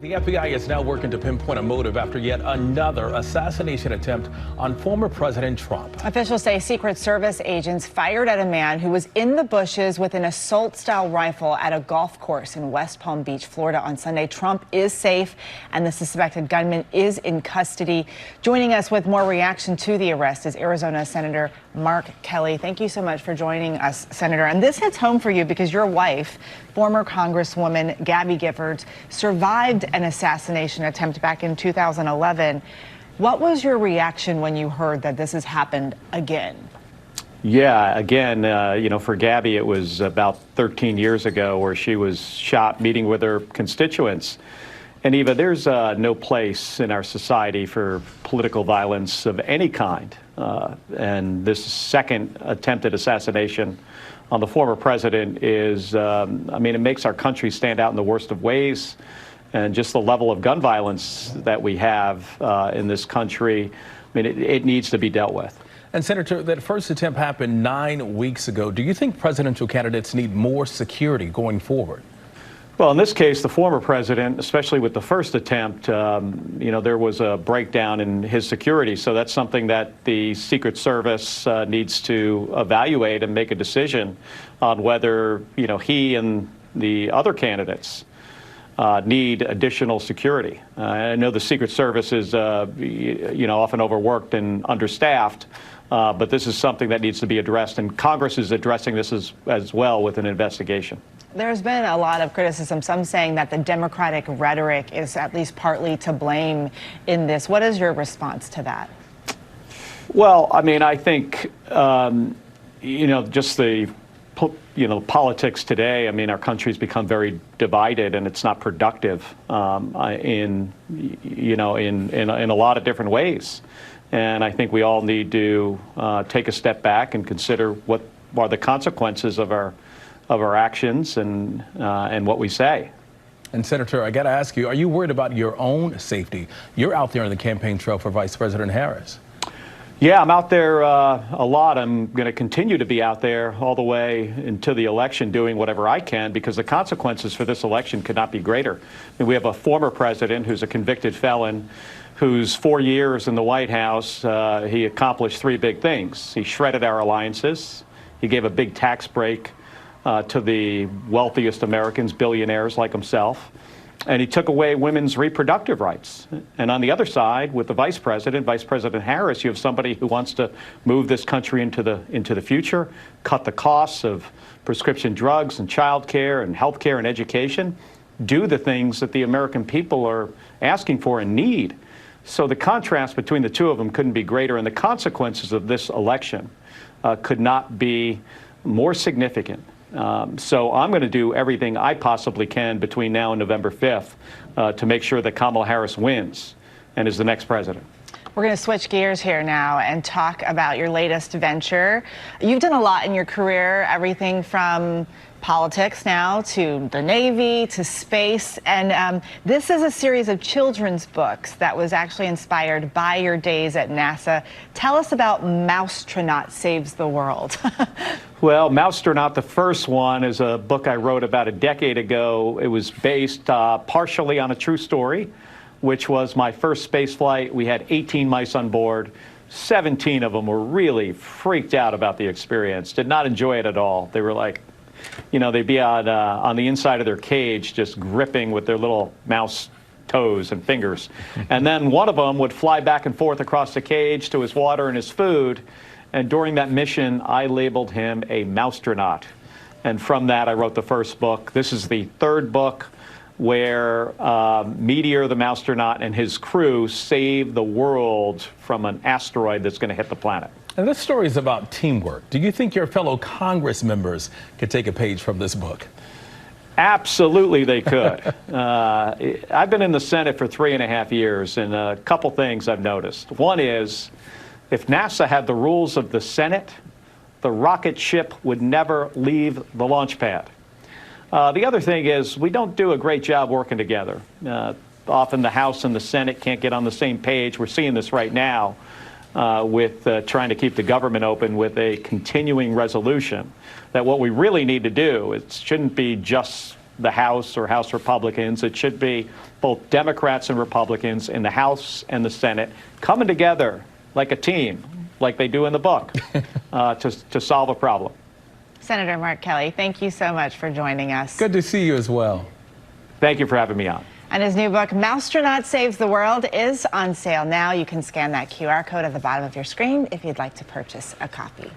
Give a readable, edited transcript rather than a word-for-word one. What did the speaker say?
The FBI is now working to pinpoint a motive after yet another assassination attempt on former President Trump. Officials say Secret Service agents fired at a man who was in the bushes with an assault-style rifle at a golf course in West Palm Beach, Florida on Sunday. Trump is safe and the suspected gunman is in custody. Joining us with more reaction to the arrest is Arizona Senator Mark Kelly. Thank you so much for joining us, Senator. And this hits home for you because your wife, former Congresswoman Gabby Giffords, survived an assassination attempt back in 2011. What was your reaction when you heard that this has happened again? Yeah, again, for Gabby, it was about 13 years ago where she was shot meeting with her constituents. And Eva, there's no place in our society for political violence of any kind. And this second attempted assassination on the former president is, it makes our country stand out in the worst of ways. And just the level of gun violence that we have in this country, it needs to be dealt with. And Senator, that first attempt happened 9 weeks ago. Do you think presidential candidates need more security going forward? Well, in this case, the former president, especially with the first attempt, there was a breakdown in his security. So that's something that the Secret Service needs to evaluate and make a decision on whether, he and the other candidates need additional security. I know the Secret Service is, often overworked and understaffed, but this is something that needs to be addressed, and Congress is addressing this as well with an investigation. There's been a lot of criticism, some saying that the Democratic rhetoric is at least partly to blame in this. What is your response to that? Well, I think, just the politics today, our country's become very divided, and it's not productive in a lot of different ways. And I think we all need to take a step back and consider what are the consequences of our actions and what we say. And Senator, I got to ask you, are you worried about your own safety? You're out there on the campaign trail for Vice President Harris. Yeah, I'm out there a lot. I'm going to continue to be out there all the way into the election doing whatever I can, because the consequences for this election could not be greater. We have a former president who's a convicted felon whose 4 years in the White House, he accomplished 3 big things. He shredded our alliances. He gave a big tax break to the wealthiest Americans, billionaires like himself. And he took away women's reproductive rights. And on the other side, with the Vice President Harris, you have somebody who wants to move this country into the future, cut the costs of prescription drugs and child care and health care and education, do the things that the American people are asking for and need. So the contrast between the two of them couldn't be greater, and the consequences of this election could not be more significant. So I'm going to do everything I possibly can between now and November 5th to make sure that Kamala Harris wins and is the next president. We're going to switch gears here now and talk about your latest venture. You've done a lot in your career, everything from politics now to the Navy to space. And this is a series of children's books that was actually inspired by your days at NASA. Tell us about Mousetronaut Saves the World. Well, Mousetronaut, the first one, is a book I wrote about a decade ago. It was based partially on a true story, which was my first space flight. We had 18 mice on board. 17 of them were really freaked out about the experience, did not enjoy it at all. They were like, they'd be on the inside of their cage just gripping with their little mouse toes and fingers. And then one of them would fly back and forth across the cage to his water and his food. And during that mission, I labeled him a Mousetronaut. And from that, I wrote the first book. This is the third book where Meteor the Mousetronaut and his crew save the world from an asteroid that's going to hit the planet. And this story is about teamwork. Do you think your fellow Congress members could take a page from this book? Absolutely, they could. I've been in the Senate for 3.5 years, and a couple things I've noticed. One is, if NASA had the rules of the Senate, the rocket ship would never leave the launch pad. The other thing is, we don't do a great job working together. Often the House and the Senate can't get on the same page. We're seeing this right now with trying to keep the government open with a continuing resolution, that what we really need to do, it shouldn't be just the House or House Republicans. It should be both Democrats and Republicans in the House and the Senate coming together like a team, like they do in the book, to solve a problem. Senator Mark Kelly, thank you so much for joining us. Good to see you as well. Thank you for having me on. And his new book, Mousetronaut Saves the World, is on sale now. You can scan that QR code at the bottom of your screen if you'd like to purchase a copy.